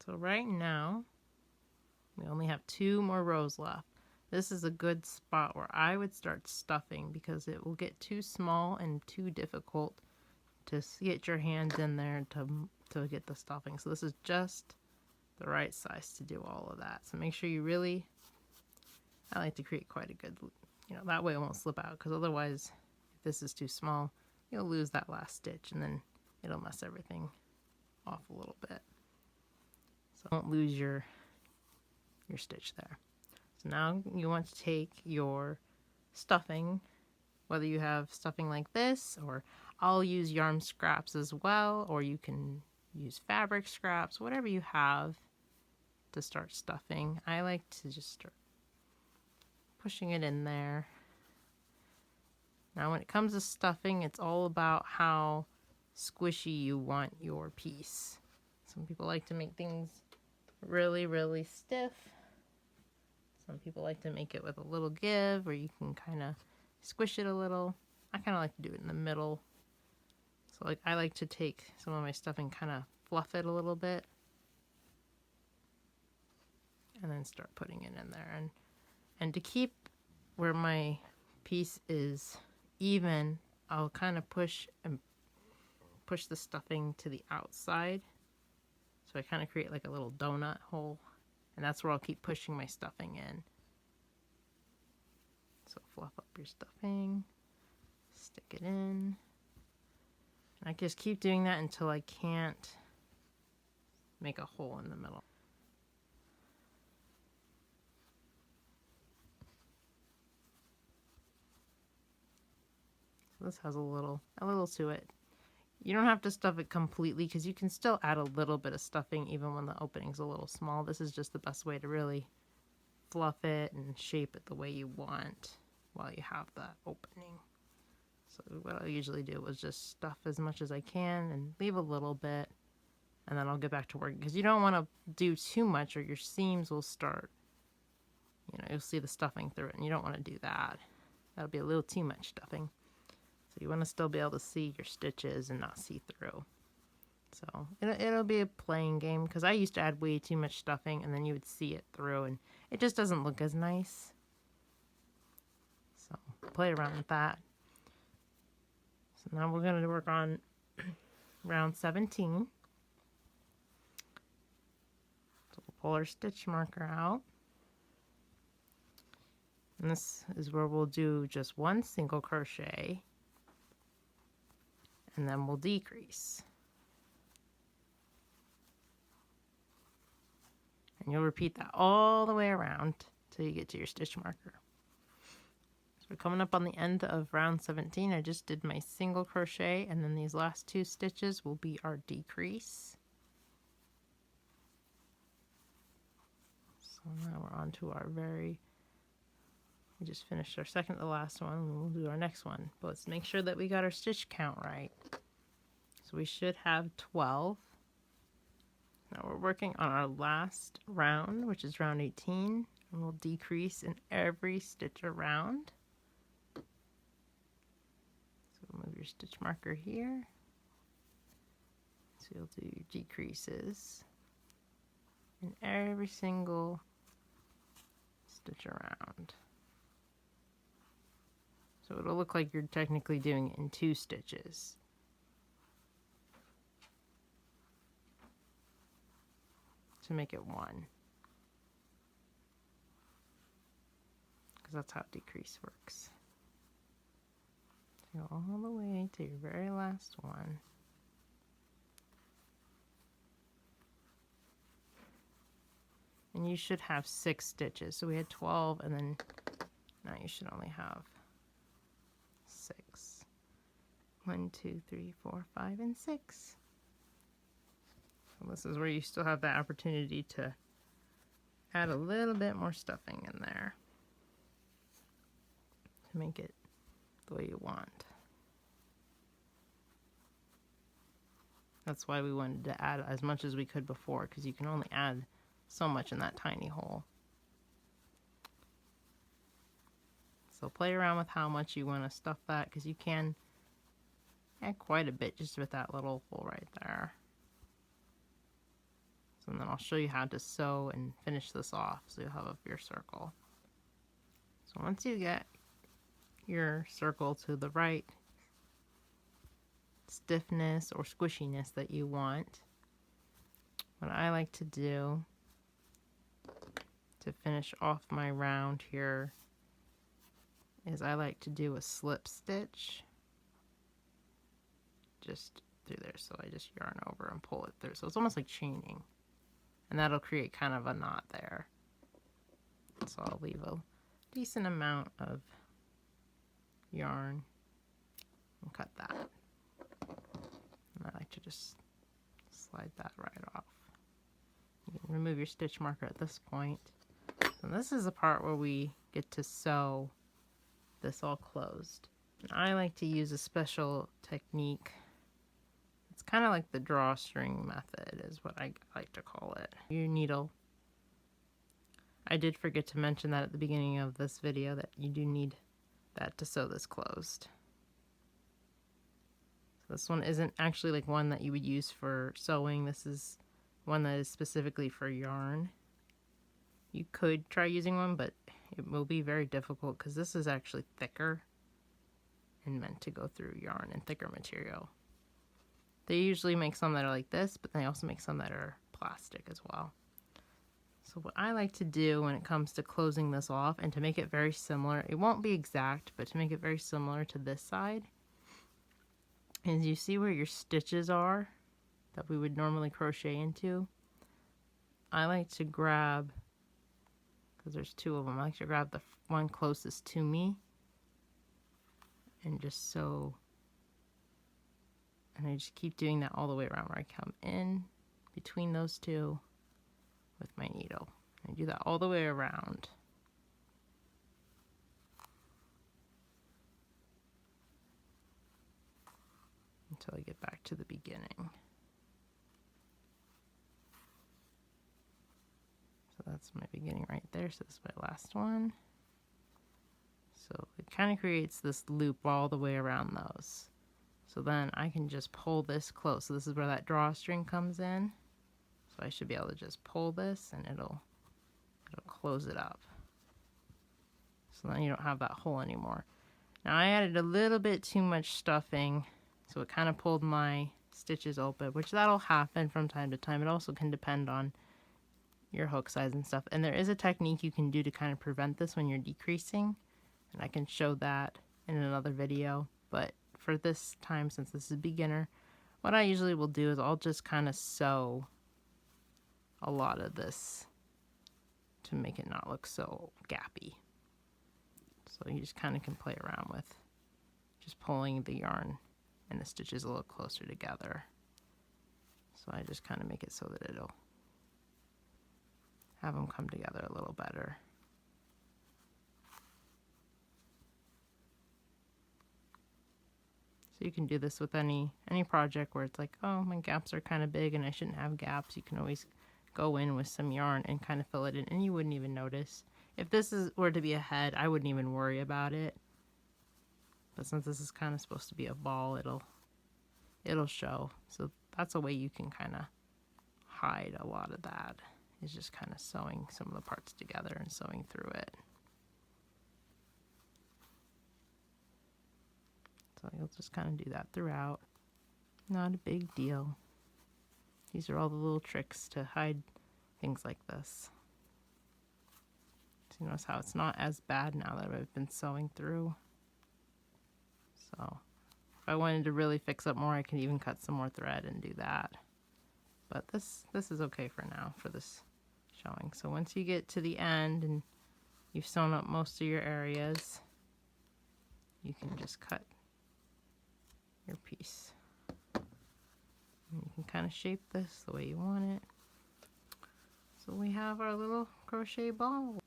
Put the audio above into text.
So right now, we only have 2 more rows left. This is a good spot where I would start stuffing because it will get too small and too difficult to get your hands in there to get the stuffing. So this is just the right size to do all of that. So make sure you really, I like to create quite a good, that way it won't slip out, because otherwise if this is too small, you'll lose that last stitch and then it'll mess everything off a little bit. So don't lose your stitch there. So now you want to take your stuffing, whether you have stuffing like this, or I'll use yarn scraps as well, or you can use fabric scraps, whatever you have to start stuffing. I like to just start pushing it in there. Now when it comes to stuffing, it's all about how squishy you want your piece. Some people like to make things really, really stiff. Some people like to make it with a little give, where you can kind of squish it a little. I kind of like to do it in the middle. So like I like to take some of my stuffing, kind of fluff it a little bit, and then start putting it in there. And to keep where my piece is even, I'll kind of push the stuffing to the outside. So I kind of create like a little donut hole, and that's where I'll keep pushing my stuffing in. So fluff up your stuffing, stick it in, and I just keep doing that until I can't make a hole in the middle. So this has a little to it. You don't have to stuff it completely, because you can still add a little bit of stuffing even when the opening's a little small. This is just the best way to really fluff it and shape it the way you want while you have that opening. So what I usually do is just stuff as much as I can and leave a little bit, and then I'll get back to work, because you don't want to do too much or your seams will start, you'll see the stuffing through it, and you don't want to do that. That'll be a little too much stuffing. So you want to still be able to see your stitches and not see through. So it'll be a playing game, because I used to add way too much stuffing and then you would see it through and it just doesn't look as nice. So play around with that. So now we're going to work on round 17. So we'll pull our stitch marker out. And this is where we'll do just 1 single crochet, and then we'll decrease. And you'll repeat that all the way around till you get to your stitch marker. So we're coming up on the end of round 17. I just did my single crochet, and then these last 2 stitches will be our decrease. So now we're on to our we just finished our second to last one, and we'll do our next one. But let's make sure that we got our stitch count right. So we should have 12. Now we're working on our last round, which is round 18, and we'll decrease in every stitch around. So move your stitch marker here. So you'll do your decreases in every single stitch around. So it'll look like you're technically doing it in 2 stitches. To make it 1. Because that's how decrease works. So go all the way to your very last one. And you should have 6 stitches. So we had 12, and then now you should only have 6. 1, 2, 3, 4, 5, and 6. So this is where you still have that opportunity to add a little bit more stuffing in there to make it the way you want. That's why we wanted to add as much as we could before, because you can only add so much in that tiny hole. So play around with how much you want to stuff that, because you can add quite a bit just with that little hole right there. So then I'll show you how to sew and finish this off so you'll have your circle. So once you get your circle to the right stiffness or squishiness that you want, what I like to do to finish off my round here is I like to do a slip stitch just through there. So I just yarn over and pull it through. So it's almost like chaining, and that'll create kind of a knot there. So I'll leave a decent amount of yarn and cut that. And I like to just slide that right off. You can remove your stitch marker at this point. So this is the part where we get to sew this all closed. And I like to use a special technique. It's kind of like the drawstring method is what I like to call it. Your needle. I did forget to mention that at the beginning of this video that you do need that to sew this closed. So this one isn't actually like one that you would use for sewing. This is one that is specifically for yarn. You could try using one, but it will be very difficult because this is actually thicker and meant to go through yarn and thicker material. They usually make some that are like this, but they also make some that are plastic as well. So what I like to do when it comes to closing this off, and to make it very similar, it won't be exact, but to make it very similar to this side, is you see where your stitches are that we would normally crochet into? I like to grab, because there's two of them, I like to grab the one closest to me and just sew. And I just keep doing that all the way around where I come in between those two with my needle. I do that all the way around. Until I get back to the beginning. So that's my beginning right there. So this is my last one. So it kind of creates this loop all the way around those. So then I can just pull this close. So this is where that drawstring comes in. So I should be able to just pull this and it'll close it up. So then you don't have that hole anymore. Now I added a little bit too much stuffing, so it kind of pulled my stitches open, which that'll happen from time to time. It also can depend on your hook size and stuff. And there is a technique you can do to kind of prevent this when you're decreasing, and I can show that in another video. But for this time, since this is beginner, what I usually will do is I'll just kind of sew a lot of this to make it not look so gappy. So you just kind of can play around with just pulling the yarn and the stitches a little closer together. So I just kind of make it so that it'll have them come together a little better. So you can do this with any project where it's like, oh, my gaps are kind of big and I shouldn't have gaps. You can always go in with some yarn and kind of fill it in, and you wouldn't even notice. If this were to be a head, I wouldn't even worry about it. But since this is kind of supposed to be a ball, it'll show. So that's a way you can kind of hide a lot of that, is just kind of sewing some of the parts together and sewing through it. So you'll just kind of do that throughout. Not a big deal. These are all the little tricks to hide things like this. So you notice how it's not as bad now that I've been sewing through. So if I wanted to really fix up more, I can even cut some more thread and do that. But this is okay for now, for this showing. So once you get to the end and you've sewn up most of your areas, you can just cut your piece. And you can kind of shape this the way you want it. So we have our little crochet ball.